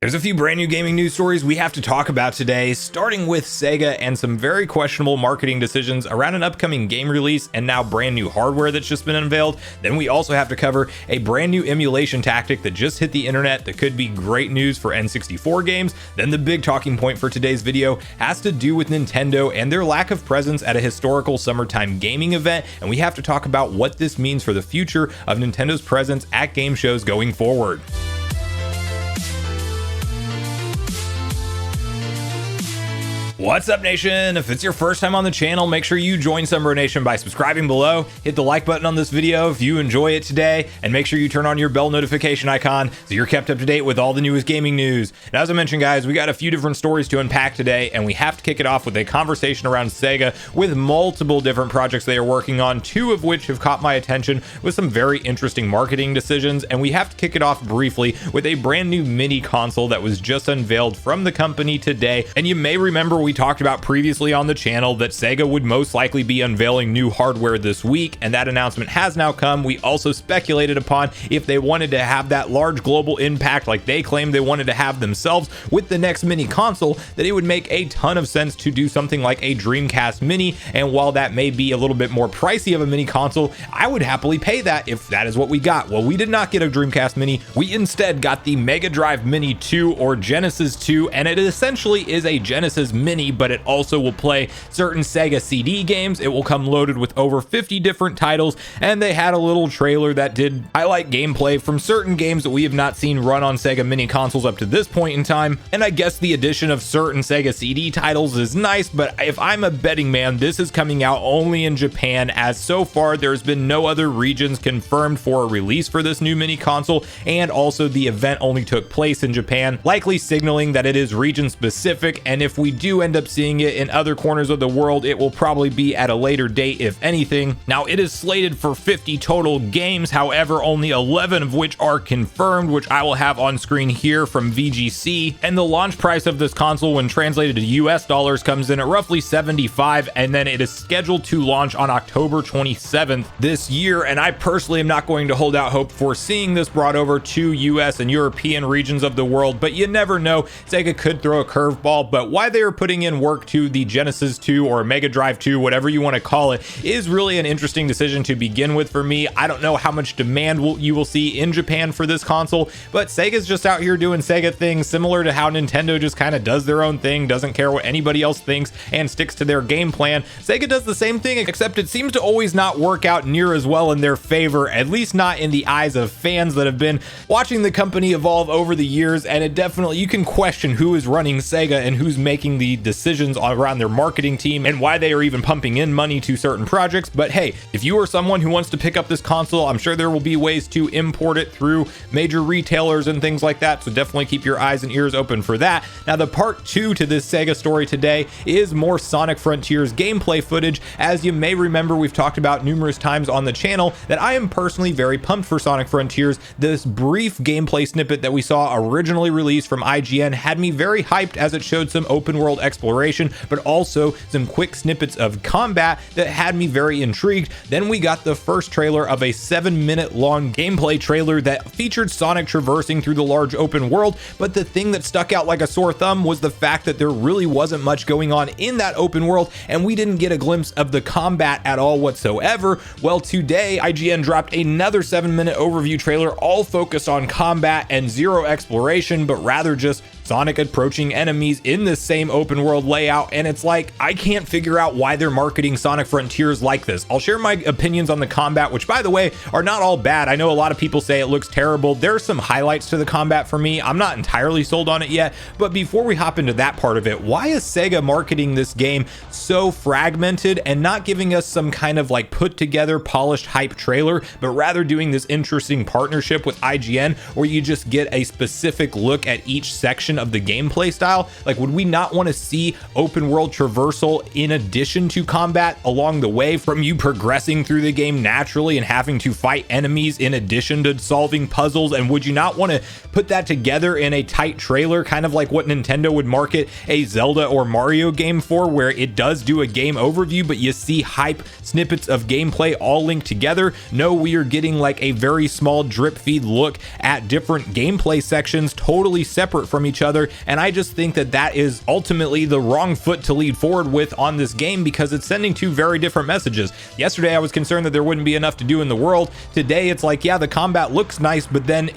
There's a few brand new gaming news stories we have to talk about today, starting with Sega and some very questionable marketing decisions around an upcoming game release and now brand new hardware that's just been unveiled. Then we also have to cover a brand new emulation tactic that just hit the internet that could be great news for N64 games. Then the big talking point for today's video has to do with Nintendo and their lack of presence at a historical summertime gaming event, and we have to talk about what this means for the future of Nintendo's presence at game shows going forward. What's up, Nation? If it's your first time on the channel, make sure you join Sunbro Nation by subscribing below, hit the like button on this video if you enjoy it today, and make sure you turn on your bell notification icon so you're kept up to date with all the newest gaming news. And as I mentioned, guys, we got a few different stories to unpack today, and we have to kick it off with a conversation around Sega with multiple different projects they are working on, two of which have caught my attention with some very interesting marketing decisions. And we have to kick it off briefly with a brand new mini console that was just unveiled from the company today. And you may remember we talked about previously on the channel that Sega would most likely be unveiling new hardware this week, and that announcement has now come. We also speculated upon if they wanted to have that large global impact like they claimed they wanted to have themselves with the next mini console, that it would make a ton of sense to do something like a Dreamcast Mini. And while that may be a little bit more pricey of a mini console, I would happily pay that if that is what we got. Well, we did not get a Dreamcast Mini. We instead got the Mega Drive Mini 2 or Genesis 2, and it essentially is a Genesis Mini, but it also will play certain Sega CD games. It will come loaded with over 50 different titles, and they had a little trailer that did highlight gameplay from certain games that we have not seen run on Sega mini consoles up to this point in time. And I guess the addition of certain Sega CD titles is nice, but if I'm a betting man, this is coming out only in Japan, as so far there's been no other regions confirmed for a release for this new mini console, and also the event only took place in Japan, likely signaling that it is region specific. And if we do end up seeing it in other corners of the world, it will probably be at a later date, if anything. Now, it is slated for 50 total games, however only 11 of which are confirmed, which I will have on screen here from VGC. And the launch price of this console when translated to US dollars comes in at roughly $75, and then it is scheduled to launch on October 27th this year. And I personally am not going to hold out hope for seeing this brought over to US and European regions of the world, but you never know. Sega could throw a curveball, but why they are putting in work to the Genesis 2 or Mega Drive 2, whatever you want to call it, is really an interesting decision to begin with for me. I don't know how much demand you will see in Japan for this console, but Sega's just out here doing Sega things, similar to how Nintendo just kind of does their own thing, doesn't care what anybody else thinks, and sticks to their game plan. Sega does the same thing, except it seems to always not work out near as well in their favor, at least not in the eyes of fans that have been watching the company evolve over the years. And it definitely, you can question who is running Sega and who's making the decisions around their marketing team and why they are even pumping in money to certain projects. But hey, if you are someone who wants to pick up this console, I'm sure there will be ways to import it through major retailers and things like that, so definitely keep your eyes and ears open for that. Now, the part 2 to this Sega story today is more Sonic Frontiers gameplay footage. As you may remember, we've talked about numerous times on the channel that I am personally very pumped for Sonic Frontiers. This brief gameplay snippet that we saw originally released from IGN had me very hyped, as it showed some open world exploration, but also some quick snippets of combat that had me very intrigued. Then we got the first trailer of a 7-minute long gameplay trailer that featured Sonic traversing through the large open world, but the thing that stuck out like a sore thumb was the fact that there really wasn't much going on in that open world, and we didn't get a glimpse of the combat at all whatsoever. Well, today IGN dropped another 7-minute overview trailer, all focused on combat and zero exploration, but rather just Sonic approaching enemies in this same open world layout. And it's like, I can't figure out why they're marketing Sonic Frontiers like this. I'll share my opinions on the combat, which, by the way, are not all bad. I know a lot of people say it looks terrible. There are some highlights to the combat for me. I'm not entirely sold on it yet, but before we hop into that part of it, why is Sega marketing this game so fragmented and not giving us some kind of like put together polished hype trailer, but rather doing this interesting partnership with IGN where you just get a specific look at each section of the gameplay style? Like, would we not want to see open world traversal in addition to combat along the way, from you progressing through the game naturally and having to fight enemies in addition to solving puzzles? And would you not want to put that together in a tight trailer, kind of like what Nintendo would market a Zelda or Mario game for, where it does do a game overview, but you see hype snippets of gameplay all linked together? No, we are getting like a very small drip feed look at different gameplay sections totally separate from each other, and I just think that that is ultimately the wrong foot to lead forward with on this game, because it's sending two very different messages. Yesterday I was concerned that there wouldn't be enough to do in the world. Today it's like, yeah, the combat looks nice, but then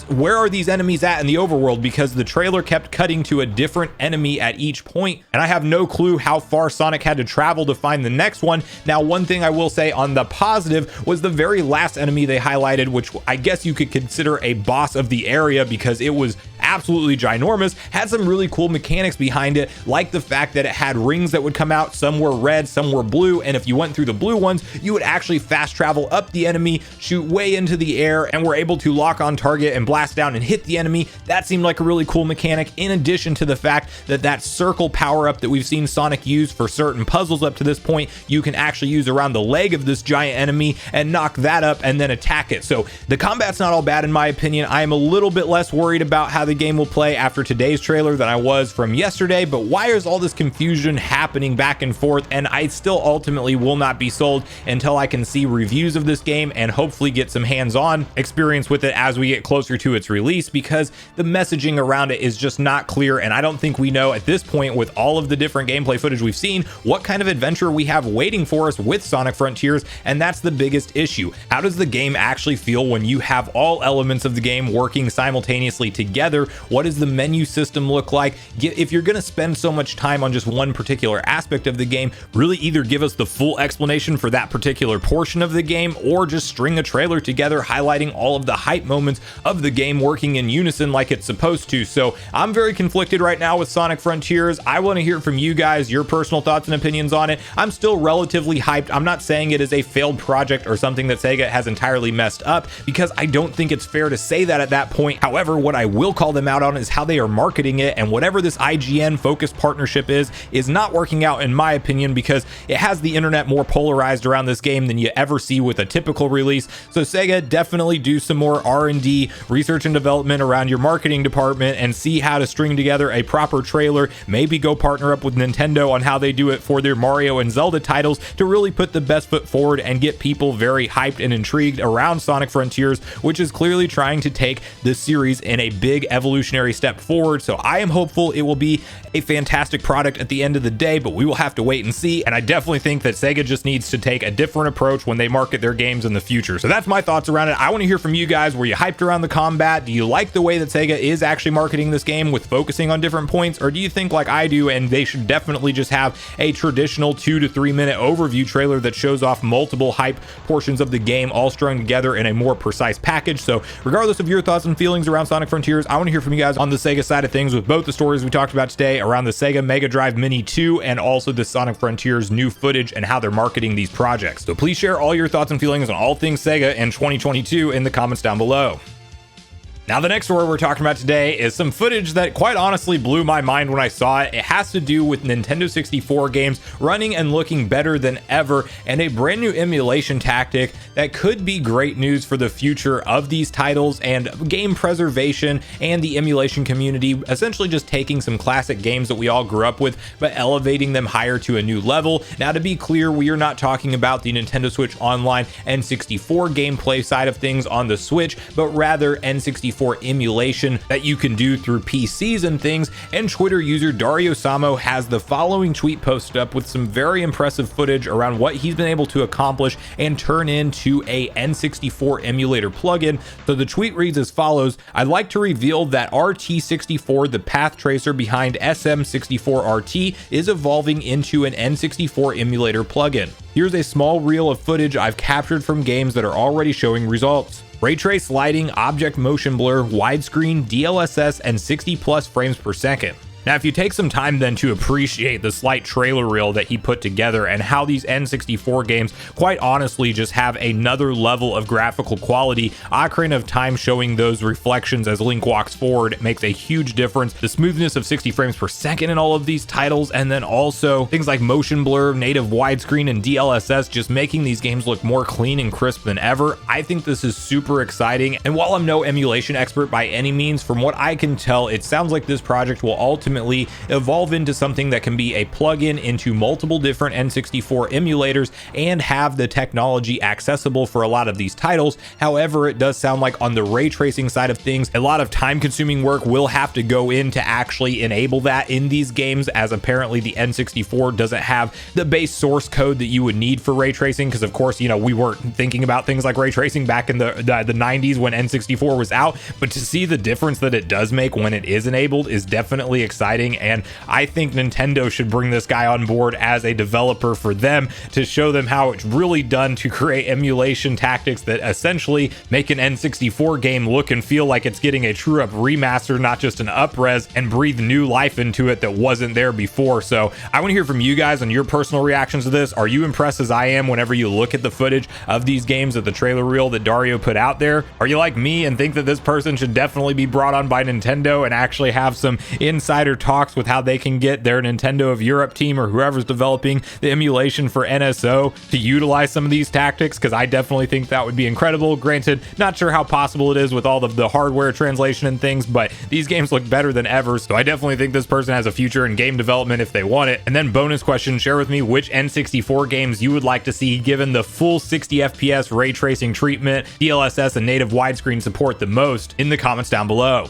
where are these enemies at in the overworld? Because the trailer kept cutting to a different enemy at each point, and I have no clue how far Sonic had to travel to find the next one. Now, one thing I will say on the positive was the very last enemy they highlighted, which I guess you could consider a boss of the area because it was absolutely ginormous, had some really cool mechanics behind it, like the fact that it had rings that would come out. Some were red, some were blue, and if you went through the blue ones, you would actually fast travel up the enemy, shoot way into the air, and were able to lock on target and blast down and hit the enemy. That seemed like a really cool mechanic, in addition to the fact that that circle power up that we've seen Sonic use for certain puzzles up to this point, you can actually use around the leg of this giant enemy and knock that up and then attack it. So the combat's not all bad in my opinion. I am a little bit less worried about how the game will play after today's trailer than I was from yesterday, but why is all this confusion happening back and forth? And I still ultimately will not be sold until I can see reviews of this game and hopefully get some hands-on experience with it as we get closer to its release, because the messaging around it is just not clear, and I don't think we know at this point, with all of the different gameplay footage we've seen, what kind of adventure we have waiting for us with Sonic Frontiers. And that's the biggest issue. How does the game actually feel when you have all elements of the game working simultaneously together? What does the menu system look like? If you're going to spend so much time on just one particular aspect of the game, really either give us the full explanation for that particular portion of the game, or just string a trailer together highlighting all of the hype moments of the game working in unison like it's supposed to. So I'm very conflicted right now with Sonic Frontiers. I want to hear from you guys, your personal thoughts and opinions on it. I'm still relatively hyped. I'm not saying it is a failed project or something that Sega has entirely messed up, because I don't think it's fair to say that at that point. However, what I will call them out on is how they are marketing it, and whatever this IGN focused partnership is not working out in my opinion, because it has the internet more polarized around this game than you ever see with a typical release. So Sega, definitely do some more R&D, research and development around your marketing department, and see how to string together a proper trailer. Maybe go partner up with Nintendo on how they do it for their Mario and Zelda titles to really put the best foot forward and get people very hyped and intrigued around Sonic Frontiers, which is clearly trying to take this series in a big evolutionary step forward. So I am hopeful it will be a fantastic product at the end of the day, but we will have to wait and see. And I definitely think that Sega just needs to take a different approach when they market their games in the future. So that's my thoughts around it. I want to hear from you guys. Were you hyped around the combat? Do you like the way that Sega is actually marketing this game with focusing on different points? Or do you think like I do, and they should definitely just have a traditional 2 to 3 minute overview trailer that shows off multiple hype portions of the game all strung together in a more precise package? So regardless of your thoughts and feelings around Sonic Frontiers, I want to hear from you guys on the Sega side of things, with both the stories we talked about today around the Sega Mega Drive Mini 2 and also the Sonic Frontiers new footage and how they're marketing these projects. So please share all your thoughts and feelings on all things Sega in 2022 in the comments down below. Now, the next story we're talking about today is some footage that quite honestly blew my mind when I saw it. It has to do with Nintendo 64 games running and looking better than ever, and a brand new emulation tactic that could be great news for the future of these titles and game preservation and the emulation community, essentially just taking some classic games that we all grew up with, but elevating them higher to a new level. Now, to be clear, we are not talking about the Nintendo Switch Online N64 gameplay side of things on the Switch, but rather N64 emulation that you can do through PCs and things. And Twitter user Dario Samo has the following tweet posted up with some very impressive footage around what he's been able to accomplish and turn into a N64 emulator plugin. So the tweet reads as follows: "I'd like to reveal that RT64, the path tracer behind SM64RT, is evolving into an N64 emulator plugin. Here's a small reel of footage I've captured from games that are already showing results. Ray trace lighting, object motion blur, widescreen, DLSS, and 60 plus frames per second. Now, if you take some time then to appreciate the slight trailer reel that he put together and how these N64 games quite honestly just have another level of graphical quality, Ocarina of Time showing those reflections as Link walks forward makes a huge difference. The smoothness of 60 frames per second in all of these titles, and then also things like motion blur, native widescreen, and DLSS just making these games look more clean and crisp than ever. I think this is super exciting, and while I'm no emulation expert by any means, from what I can tell, it sounds like this project will ultimately evolve into something that can be a plug-in into multiple different N64 emulators and have the technology accessible for a lot of these titles. However, it does sound like on the ray tracing side of things, a lot of time-consuming work will have to go in to actually enable that in these games, as apparently the N64 doesn't have the base source code that you would need for ray tracing, because of course, you know, we weren't thinking about things like ray tracing back in the 90s when N64 was out, but to see the difference that it does make when it is enabled is definitely exciting. And I think Nintendo should bring this guy on board as a developer for them to show them how it's really done to create emulation tactics that essentially make an N64 game look and feel like it's getting a true up remaster, not just an up-res, and breathe new life into it that wasn't there before. So I want to hear from you guys on your personal reactions to this. Are you impressed as I am whenever you look at the footage of these games, at the trailer reel that Dario put out there? Are you like me and think that this person should definitely be brought on by Nintendo and actually have some insider talks with how they can get their Nintendo of Europe team or whoever's developing the emulation for NSO to utilize some of these tactics? Because I definitely think that would be incredible. Granted, not sure how possible it is with all of the hardware translation and things, but these games look better than ever, so I definitely think this person has a future in game development if they want it. And then bonus question, share with me which N64 games you would like to see given the full 60 FPS ray tracing treatment, DLSS, and native widescreen support the most in the comments down below.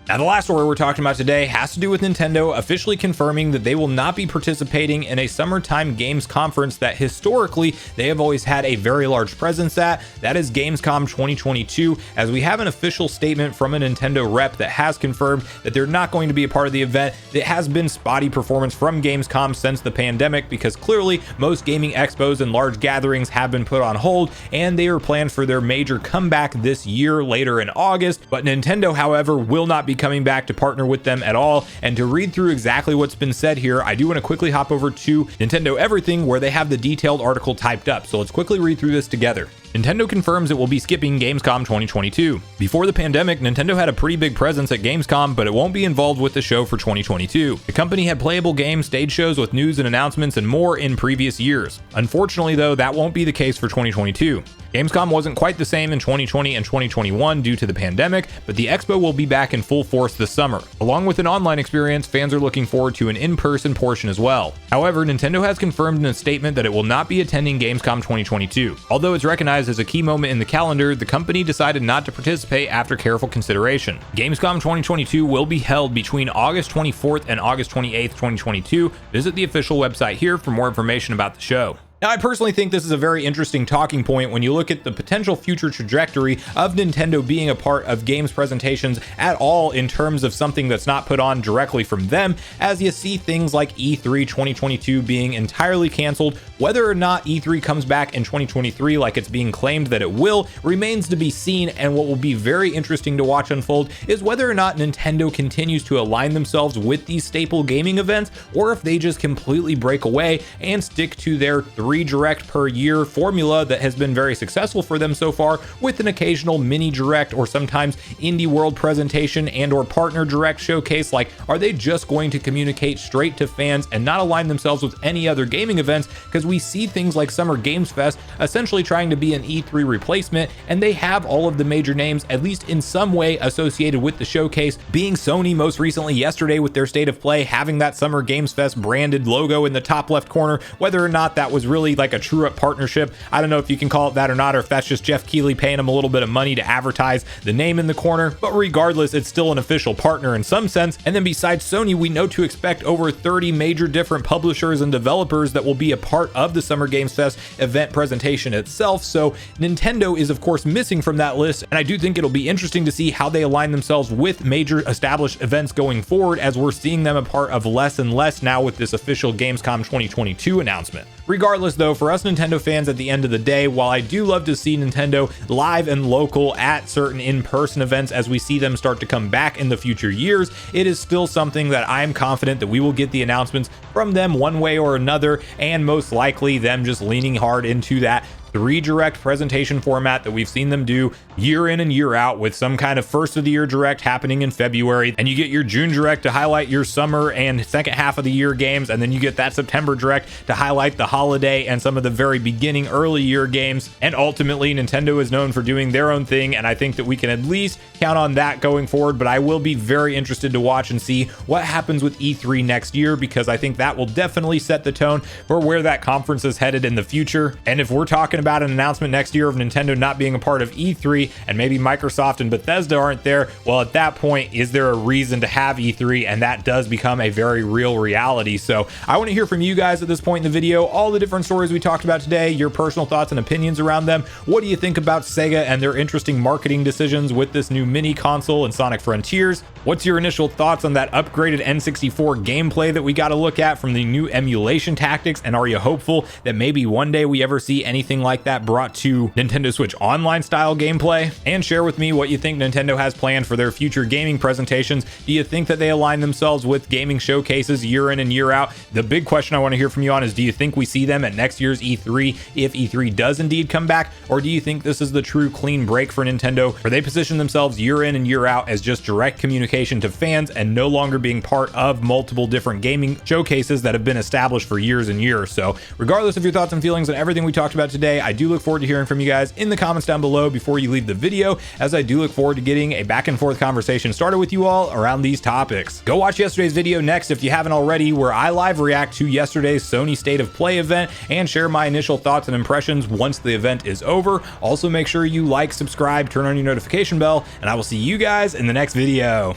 Now, the last story we're talking about today has to do with Nintendo officially confirming that they will not be participating in a summertime games conference that historically they have always had a very large presence at. That is Gamescom 2022, as we have an official statement from a Nintendo rep that has confirmed that they're not going to be a part of the event. It has been spotty performance from Gamescom since the pandemic, because clearly most gaming expos and large gatherings have been put on hold, and they are planned for their major comeback this year later in August. But Nintendo, however, will not be coming back to partner with them at all. And to read through exactly what's been said here, I do want to quickly hop over to Nintendo Everything, where they have the detailed article typed up. So let's quickly read through this together. Nintendo confirms it will be skipping Gamescom 2022. Before the pandemic, Nintendo had a pretty big presence at Gamescom, but it won't be involved with the show for 2022. The company had playable games, stage shows with news and announcements, and more in previous years. Unfortunately, though, that won't be the case for 2022. Gamescom wasn't quite the same in 2020 and 2021 due to the pandemic, but the expo will be back in full force this summer. Along with an online experience, fans are looking forward to an in-person portion as well. However, Nintendo has confirmed in a statement that it will not be attending Gamescom 2022. Although it's recognized as a key moment in the calendar, the company decided not to participate after careful consideration. Gamescom 2022 will be held between August 24th and August 28th, 2022. Visit the official website here for more information about the show. Now, I personally think this is a very interesting talking point when you look at the potential future trajectory of Nintendo being a part of games presentations at all, in terms of something that's not put on directly from them, as you see things like E3 2022 being entirely canceled. Whether or not E3 comes back in 2023 like it's being claimed that it will remains to be seen, and what will be very interesting to watch unfold is whether or not Nintendo continues to align themselves with these staple gaming events, or if they just completely break away and stick to their 3 direct per year formula that has been very successful for them so far, with an occasional mini direct or sometimes indie world presentation and or partner direct showcase. Like, are they just going to communicate straight to fans and not align themselves with any other gaming events? Because we see things like Summer Games Fest essentially trying to be an E3 replacement, and they have all of the major names at least in some way associated with the showcase, being Sony most recently yesterday with their State of Play having that Summer Games Fest branded logo in the top left corner. Whether or not that was really like a true up partnership, I don't know if you can call it that or not, or if that's just Jeff Keighley paying them a little bit of money to advertise the name in the corner, but regardless, it's still an official partner in some sense. And then besides Sony, we know to expect over 30 major different publishers and developers that will be a part of the Summer Games Fest event presentation itself. So Nintendo is of course missing from that list, and I do think it'll be interesting to see how they align themselves with major established events going forward, as we're seeing them a part of less and less now with this official Gamescom 2022 announcement. Regardless though, for us Nintendo fans at the end of the day, while I do love to see Nintendo live and local at certain in-person events as we see them start to come back in the future years, it is still something that I'm confident that we will get the announcements from them one way or another, and most likely them just leaning hard into that 3 direct presentation format that we've seen them do year in and year out, with some kind of first of the year direct happening in February, and you get your June direct to highlight your summer and second half of the year games, and then you get that September direct to highlight the holiday and some of the very beginning early year games. And ultimately Nintendo is known for doing their own thing, and I think that we can at least count on that going forward. But I will be very interested to watch and see what happens with E3 next year, because I think that will definitely set the tone for where that conference is headed in the future. And if we're talking about an announcement next year of Nintendo not being a part of E3 and maybe Microsoft and Bethesda aren't there, well, at that point, is there a reason to have E3? And that does become a very real reality. So I want to hear from you guys at this point in the video, all the different stories we talked about today, your personal thoughts and opinions around them. What do you think about Sega and their interesting marketing decisions with this new mini console and Sonic Frontiers? What's your initial thoughts on that upgraded N64 gameplay that we got to look at from the new emulation tactics? And are you hopeful that maybe one day we ever see anything like that brought to Nintendo Switch Online style gameplay? And share with me what you think Nintendo has planned for their future gaming presentations. Do you think that they align themselves with gaming showcases year in and year out? The big question I want to hear from you on is, do you think we see them at next year's E3 if E3 does indeed come back? Or do you think this is the true clean break for Nintendo, where they position themselves year in and year out as just direct communication to fans and no longer being part of multiple different gaming showcases that have been established for years and years? So regardless of your thoughts and feelings on everything we talked about today, I do look forward to hearing from you guys in the comments down below before you leave the video, as I do look forward to getting a back and forth conversation started with you all around these topics. Go watch yesterday's video next if you haven't already, where I live react to yesterday's Sony State of Play event and share my initial thoughts and impressions once the event is over. Also make sure you like, subscribe, turn on your notification bell, and I will see you guys in the next video.